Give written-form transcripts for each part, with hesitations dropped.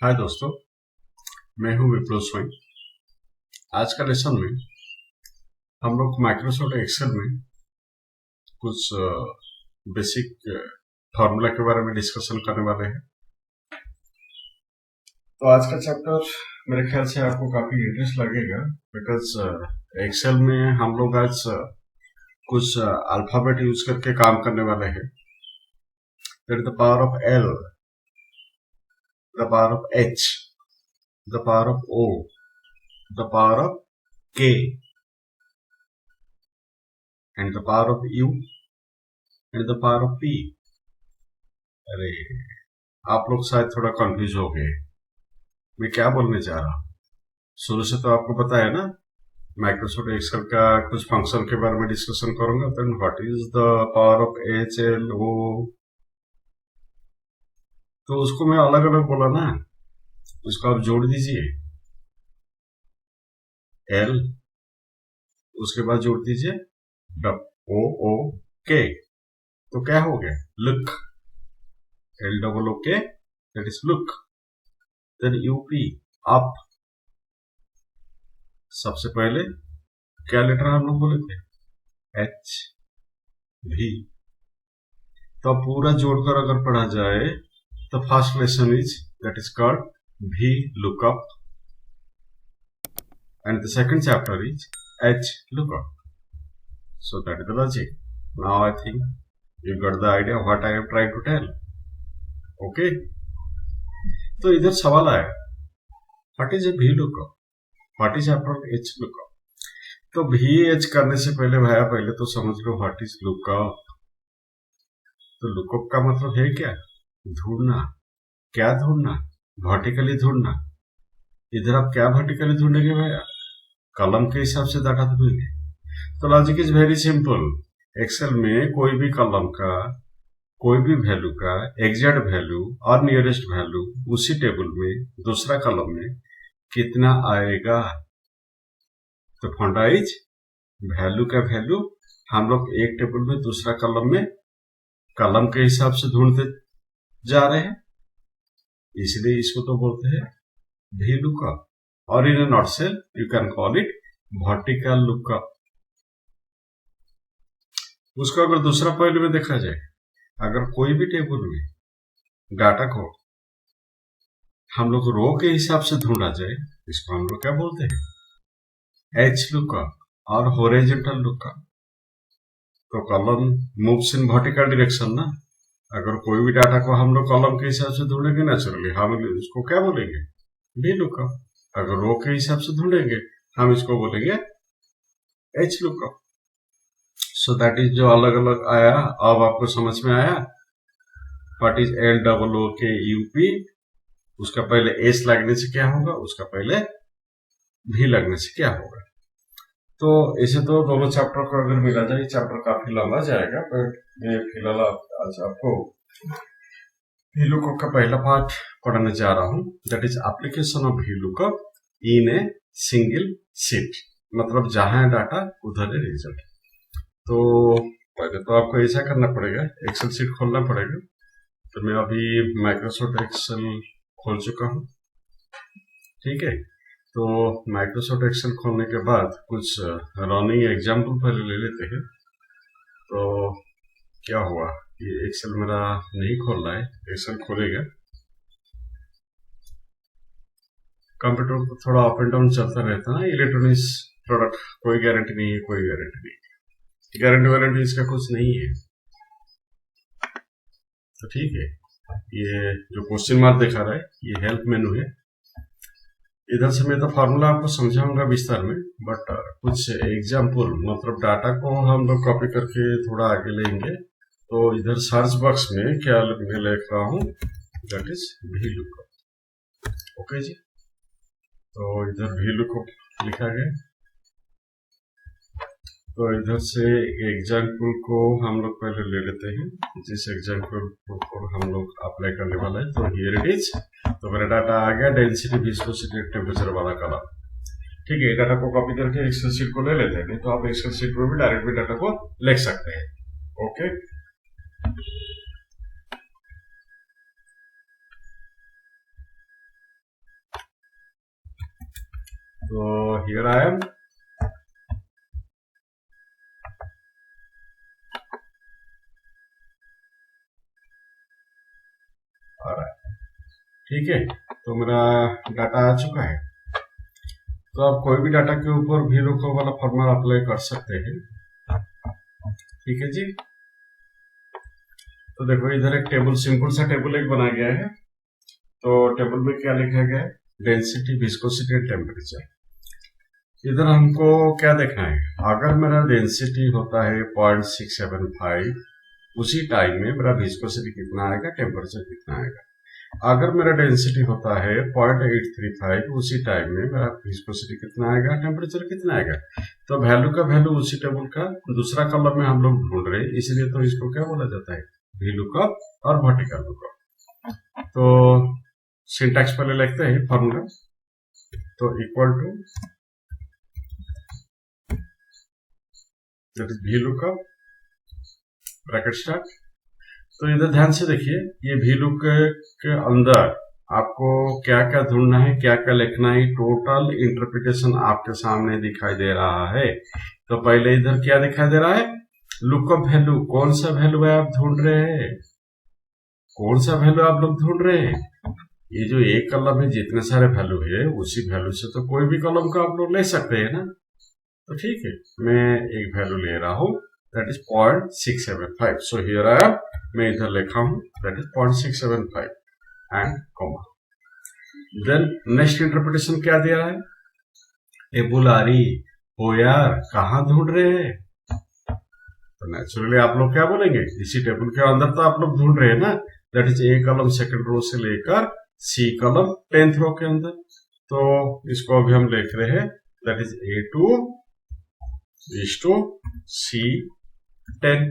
हाय दोस्तों, मैं हूं विप्लव स्वयं। आज का लेसन में हम लोग माइक्रोसॉफ्ट एक्सेल में कुछ बेसिक फार्मूला के बारे में डिस्कशन करने वाले हैं। तो आज का चैप्टर मेरे ख्याल से आपको काफी इंटरेस्ट लगेगा, बिकॉज एक्सेल में हम लोग आज कुछ अल्फाबेट यूज करके काम करने वाले हैं। That is the power of L, the power of H, the power of O, the power of K and the power of U and the power of P। अरे आप लोग शायद थोड़ा कंफ्यूज हो गए, मैं क्या बोलने जा रहा हूँ। शुरू से तो आपको पता है ना, माइक्रोसॉफ्ट एक्सेल का कुछ फंक्शन के बारे में डिस्कशन करूंगा। Then what is the power of H L O, तो उसको मैं अलग अलग बोला ना, उसको आप जोड़ दीजिए एल, उसके बाद जोड़ दीजिए ओ ओ के, तो क्या हो गया look, L double O K, that is look. Then U P up, सबसे पहले क्या लेटर हम लोग बोले थे, एच भी। तो पूरा जोड़कर अगर पढ़ा जाए तो first lesson is that is called VLOOKUP and the second chapter is H lookup. So that is the logic. Now I think you got the idea what I am trying to tell. Okay, तो इधर सवाल आया, what is a VLOOKUP, what is after HLOOKUP. तो V H करने से पहले भाया पहले तो समझ लो व्हाट इज लुकअप। तो लुकअप का मतलब है क्या, ढूंढना। क्या ढूंढना, वर्टिकली ढूंढना। इधर आप क्या वर्टिकली ढूंढेंगे भैया, कॉलम के हिसाब से डाटा ढूंढेंगे। तो logic is very simple. Excel में कोई भी कॉलम का कोई भी वैल्यू का एग्जैक्ट वैल्यू और नियरेस्ट वैल्यू उसी टेबल में दूसरा कॉलम में कितना आएगा। तो फंडा इज वैल्यू का वैल्यू हम लोग एक टेबल में दूसरा कॉलम में कॉलम के हिसाब से ढूंढते जा रहे हैं, इसलिए इसको तो बोलते हैं भी लुकअप। और in a nutshell you can call it vertical lookup. उसको अगर दूसरा पहलू में देखा जाए, अगर कोई भी टेबल में डाटा को हम लोग रो के हिसाब से ढूंढा जाए, इसको हम लोग क्या बोलते हैं, एच लुकअप और हॉरिजॉन्टल लुकअप। तो column moves in vertical direction ना, अगर कोई भी डाटा को हम लोग कॉलम के हिसाब से ढूंढेंगे नेचुरली हम इसको क्या बोलेंगे, भी लुकअप। अगर रो के हिसाब से ढूंढेंगे हम इसको बोलेंगे H lookup. So that is जो अलग अलग आया, अब आपको समझ में आया what is L double O K U P. उसका पहले एस लगने से क्या होगा, उसका पहले भी लगने से क्या होगा। तो ऐसे तो दोनों चैप्टर को अगर मिला जाए, चैप्टर काफी लंबा जाएगा, पर मैं फिलहाल आज आपको भी लुकअप का पहला पार्ट पढ़ाने जा रहा हूं। दैट इज एप्लीकेशन ऑफ भी lookup in a single sheet, मतलब जहां डाटा उधर है रिजल्ट। तो पहले तो आपको ऐसा करना पड़ेगा, एक्सेल शीट खोलना पड़ेगा। तो मैं अभी माइक्रोसॉफ्ट एक्सेल खोल चुका हूं, ठीक है। तो माइक्रोसॉफ्ट एक्सेल खोलने के बाद कुछ रनिंग एग्जाम्पल पहले ले लेते हैं। तो क्या हुआ, ये एक्सेल मेरा नहीं खोल रहा है, एक्सेल खोलेगा। कंप्यूटर को थोड़ा अप एंड डाउन चलता रहता है, इलेक्ट्रॉनिक्स प्रोडक्ट कोई गारंटी नहीं है, कोई गारंटी नहीं, गारंटी वारंटी इसका कुछ नहीं है। तो ठीक है, ये जो क्वेश्चन मार्क दिखा रहा है ये हेल्प मेनू है। इधर से मैं तो फार्मूला आपको समझाऊंगा विस्तार में, बट कुछ एग्जाम्पल, मतलब डाटा को हम लोग कॉपी करके थोड़ा आगे लेंगे। तो इधर सर्च बॉक्स में क्या मैं लिख रहा हूं, दैट इज भी लुकअप। ओके जी, तो इधर भी लुकअप लिखा गया। तो इधर से एग्जाम्पल को हम लोग पहले ले लेते हैं, जिस एग्जाम्पल को हम लोग अप्लाई करने वाला है। तो हियर इट इज, तो मेरा डाटा आ गया डेंसिटी विस्कोसिटी टेम्परेचर वाला कलम, ठीक है। डाटा को कॉपी करके एक्सेल शीट को ले लेते हैं, नहीं तो आप एक्सेल शीट में भी डायरेक्ट भी डाटा को लिख सकते हैं। ओके, तो हियर आई एम, ठीक है। तो मेरा डाटा आ चुका है। तो आप कोई भी डाटा के ऊपर VLOOKUP वाला फॉर्मूला अप्लाई कर सकते हैं, ठीक है जी। तो देखो इधर एक टेबल, सिंपल सा टेबल एक बना गया है। तो टेबल में क्या लिखा गया है, डेंसिटी, विस्कोसिटी एंड टेम्परेचर। इधर हमको क्या देखना है, अगर मेरा डेंसिटी होता है 0.675, उसी टाइम में मेरा विस्कोसिटी कितना आएगा, टेम्परेचर कितना आएगा। अगर मेरा डेंसिटी होता है 0.835, उसी टाइम में मेरा विस्कोसिटी कितना आएगा, टेम्परेचर कितना आएगा। तो वैल्यू का वैल्यू उसी टेबल का दूसरा कॉलम में हम लोग ढूंढ रहे हैं, इसलिए तो इसको क्या बोला जाता है, VLOOKUP और वर्टिकल लुकअप। तो सिंटैक्स पहले लिखते हैं फॉर्मूला। तो equal to that is VLOOKUP bracket start. तो इधर ध्यान से देखिए, ये VLOOKUP के अंदर आपको क्या क्या ढूंढना है, क्या क्या लिखना है, टोटल इंटरप्रिटेशन आपके सामने दिखाई दे रहा है। तो पहले इधर क्या दिखाई दे रहा है, लुकअप वैल्यू, कौन सा वैल्यू है आप ढूंढ रहे हैं, कौन सा वैल्यू आप लोग ढूंढ रहे हैं। ये जो एक कॉलम में जितने सारे वैल्यू है, उसी वैल्यू से तो कोई भी कॉलम का आप लोग ले सकते हैं ना। तो ठीक है, मैं एक वैल्यू ले रहा हूं, that is 0.675। So here I am, मैं इधर लिखा हूं that is 0.675 and comma. Then next interpretation क्या दिया है, टेबुलारी, हो यार कहां ढूंढ रहे हैं। तो नेचुरली आप लोग क्या बोलेंगे, इसी टेबल के अंदर तो आप लोग ढूंढ रहे हैं ना, that is A column second row से लेकर सी कॉलम 10th रो के अंदर। तो इसको अभी हम लिख रहे हैं, that is A2 is to C10,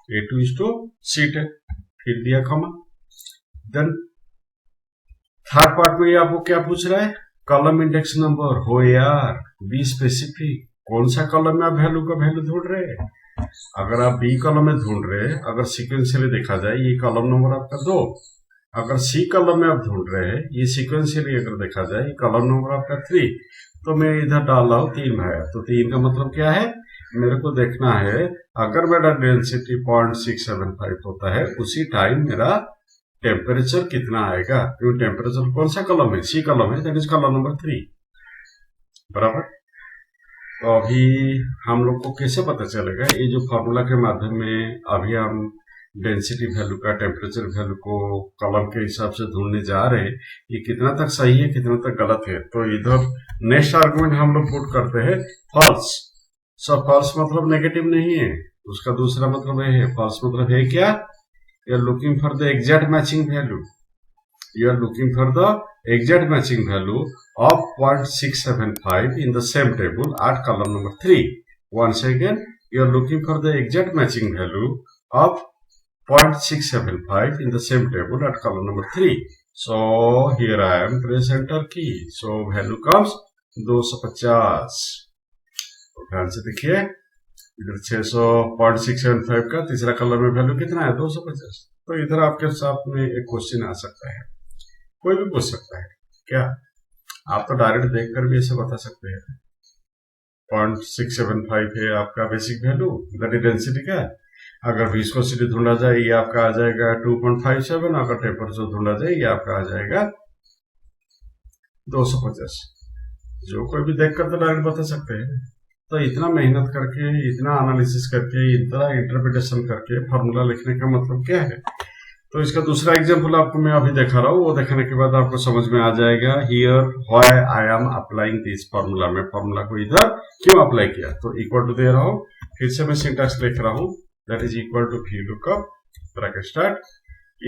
A2 is to C10, फिर दिया कॉमा। देन थर्ड पार्ट में ये आपको क्या पूछ रहा है, कॉलम इंडेक्स नंबर, हो यार बी स्पेसिफिक, कौन सा कॉलम में आप वैल्यू का वैल्यू ढूंढ रहे हैं। अगर आप बी कॉलम में ढूंढ रहे हैं, अगर सीक्वेंशियली देखा जाए, ये कॉलम नंबर आपका 2। अगर सी कॉलम में आप ढूंढ रहे हैं, ये सीक्वेंशियली अगर देखा जाए, ये कॉलम नंबर आपका 3। तो मैं इधर डाल रहा हूं 3 भाया। तो 3 का मतलब क्या है, मेरे को देखना है अगर मेरा डेंसिटी 0.675 होता है, उसी टाइम मेरा टेम्परेचर कितना आएगा। क्योंकि टेम्परेचर कौन सा कॉलम है, सी कॉलम है, दैट इज कॉलम नंबर 3, बराबर। तो अभी हम लोग को कैसे पता चलेगा, ये जो फॉर्मूला के माध्यम में अभी हम डेंसिटी वैल्यू का, टेम्परेचर वैल्यू को कॉलम के हिसाब से ढूंढने जा रहे हैं, ये कितना तक सही है, कितना तक गलत है। तो इधर नेक्स्ट आर्गुमेंट हम लोग पुट करते हैं फॉल्स। सब फॉल्स मतलब नेगेटिव नहीं है, उसका दूसरा मतलब है फॉल्स मतलब है क्या, you are looking for the exact matching value, you are looking for the exact matching value of 0.675 in the same table at column number 3. Once again, you are looking for the exact matching value of 0.675 in the same table at column number 3. So here I am, press enter key. So value comes 250. तो ध्यान से देखिए, इधर 600.675 का तीसरा column में value कितना है, 250। तो इधर आपके सामने एक क्वेश्चन आ सकता है, कोई भी पूछ सकता है क्या, आप तो डायरेक्ट देखकर भी ऐसे बता सकते हैं। 0.675 है आपका basic value, that is density का। अगर विस्कोसिटी ढूंढा जाए, ये आपका आ जाएगा 2.57। अगर टेम्परेचर ढूंढा जाए, ये आपका आ जाएगा 250। जो कोई भी देखकर तो डायरेक्ट बता सकते हैं। तो इतना मेहनत करके, इतना एनालिसिस करके, इतना इंटरप्रिटेशन करके फॉर्मूला लिखने का मतलब क्या है। तो इसका दूसरा एग्जांपल आपको मैं अभी दिखा रहा हूँ, वो देखने के बाद आपको समझ में आ जाएगा here why I am applying this formula. मैं फॉर्मूला को इधर क्यों अप्लाई किया। तो इक्वल टू दे रहा हूँ, फिर से मैं सिंटैक्स लिख रहा हूँ, that is equal to VLOOKUP bracket start.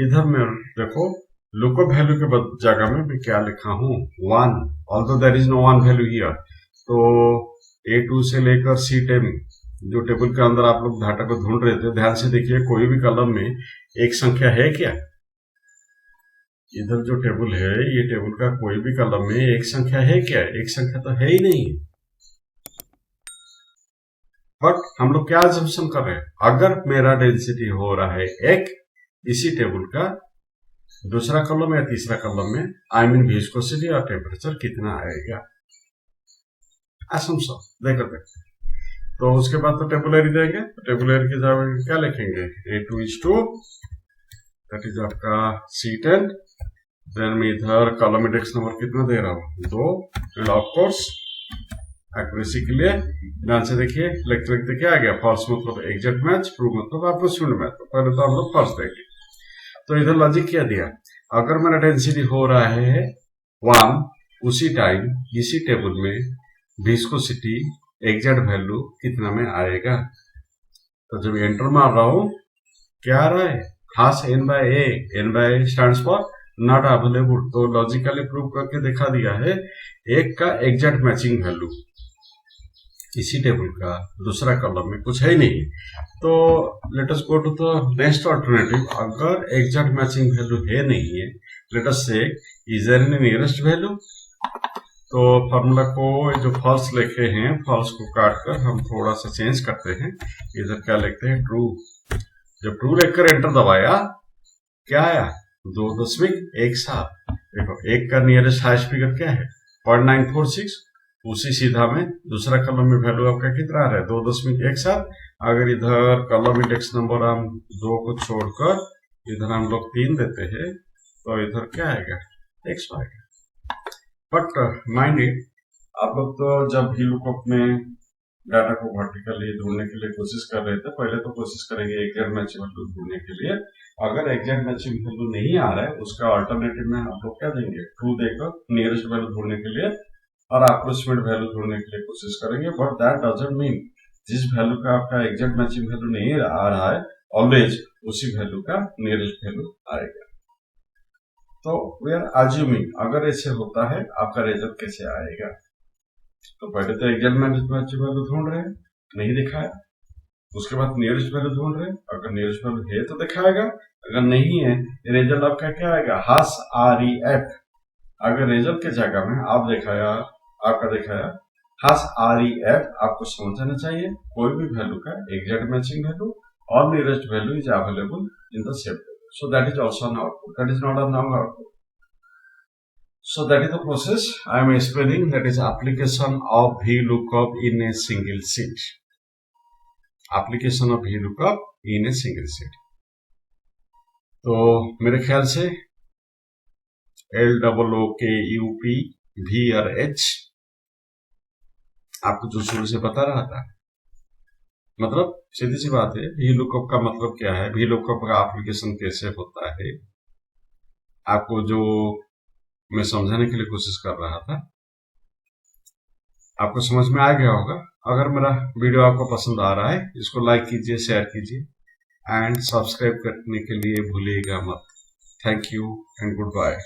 इधर मैं देखो लुकअप वैल्यू के जगह में मैं क्या लिखा हूँ, 1, although there is no 1 value here. तो A2 से लेकर C10 जो टेबल के अंदर आप लोग डाटा को ढूंढ रहे थे, ध्यान से देखिए, कोई भी कॉलम में एक संख्या है क्या। इधर जो टेबल है, ये टेबल का कोई भी कॉलम में एक संख्या है क्या, एक संख्या तो है ही नहीं। बट हम लोग क्या अजम्पशन कर रहे हैं, अगर मेरा डेंसिटी हो रहा है एक, इसी टेबल का दूसरा कॉलम या तीसरा कॉलम में, आई मीन विस्कोसिटी और टेम्परेचर कितना आएगा। assumption देकर देखते हैं। तो उसके बाद तो टेबुलरी देंगे, तो टेबुलरी की जगह क्या लिखेंगे, A2:2 दैट इज आपका C10। देन मैं इधर कॉलम इंडेक्स नंबर कितना दे रहा हूँ, 2। फिर ऑफ कोर्स एक्यूरेसी के लिए ध्यान से देखिए, लेक्चर लिखते क्या आ गया, फॉल्स मतलब एग्जैक्ट मैच, ट्रू मतलब अप्रोक्सीमेट मैच। तो पहले तो हम लोग फॉल्स देंगे। तो इधर लॉजिक क्या दिया, अगर मेरा डेंसिटी हो रहा है 1, उसी टाइम इसी टेबल में विस्कोसिटी एग्जैक्ट वैल्यू कितना में आएगा। तो जब एंटर मार रहा हूं क्या आ रहा है, has N/A, N/A stands for not available. तो लॉजिकली प्रूव करके दिखा दिया है, एक का एग्जैक्ट मैचिंग वैल्यू इसी टेबल का दूसरा कॉलम में कुछ है नहीं। तो let us go to the best alternative. अगर एग्जैक्ट मैचिंग वैल्यू है नहीं है, let us say is there any nearest value. तो फॉर्मूला को जो फॉल्स लिखे हैं, फॉल्स को काट कर हम थोड़ा सा चेंज करते हैं। इधर क्या लिखते हैं, ट्रू। जब ट्रू लिखकर एंटर दबाया, क्या आया, 2.17। देखो एक का नियरेस्ट हाईएस्ट फिगर क्या है, 0.946। उसी सीधा में दूसरा कॉलम में वैल्यू आपका कितना आ रहा है, 2.17। अगर इधर कॉलम इंडेक्स नंबर हम 2 को छोड़कर इधर हम लोग 3 देते हैं, तो इधर क्या आएगा, x आएगा। बट माइंड इट, आप लोग तो जब भी लुकअप में डाटा को वर्टिकली ढूंढने के लिए कोशिश कर रहे थे, पहले तो कोशिश करेंगे एग्जैक्ट मैचिंग वैल्यू ढूंढने के लिए। अगर एग्जैक्ट मैचिंग वैल्यू नहीं आ रहा है, उसका अल्टरनेटिव में आप लोग क्या देंगे, ट्रू देकर नियरेस्ट वैल्यू ढूंढने के लिए और अप्रोक्सीमेट वैल्यू ढूंढने के लिए कोशिश करेंगे। बट दैट डजंट मीन जिस वैल्यू का आपका एग्जैक्ट मैचिंग वैल्यू नहीं आ रहा है, ऑलवेज उसी वैल्यू का नियरेस्ट वैल्यू आएगा। तो वी आर अज्यूमिंग अगर ऐसे होता है, आपका रिजल्ट कैसे आएगा। तो पहले तो एग्जैक्ट मैचिंग वैल्यू ढूंढ रहे हैं, नहीं दिखाया। उसके बाद नियरेस्ट वैल्यू ढूंढ रहे हैं, अगर नियरेस्ट वैल्यू है तो दिखाएगा, अगर नहीं है रिजल्ट आपका क्या आएगा, हास REF। अगर रिजल्ट के जगह में आप आपका दिखाया हास REF, आपको समझ आना चाहिए कोई भी वैल्यू का एग्जैक्ट मैचिंग वैल्यू और nearest value is available in the same table, so that is also an output, that is not a null output. So that is the process I am explaining, that is application of VLOOKUP in a single sheet. Application of VLOOKUP in a single sheet. तो मेरे ख्याल से LOOKUP V और H आपको जो शुरू से बता रहा था, मतलब सीधी सी बात है, VLOOKUP का मतलब क्या है, VLOOKUP का एप्लीकेशन कैसे होता है, आपको जो मैं समझाने के लिए कोशिश कर रहा था, आपको समझ में आ गया होगा। अगर मेरा वीडियो आपको पसंद आ रहा है, इसको लाइक कीजिए, शेयर कीजिए एंड सब्सक्राइब करने के लिए भूलिएगा मत। Thank you and good bye.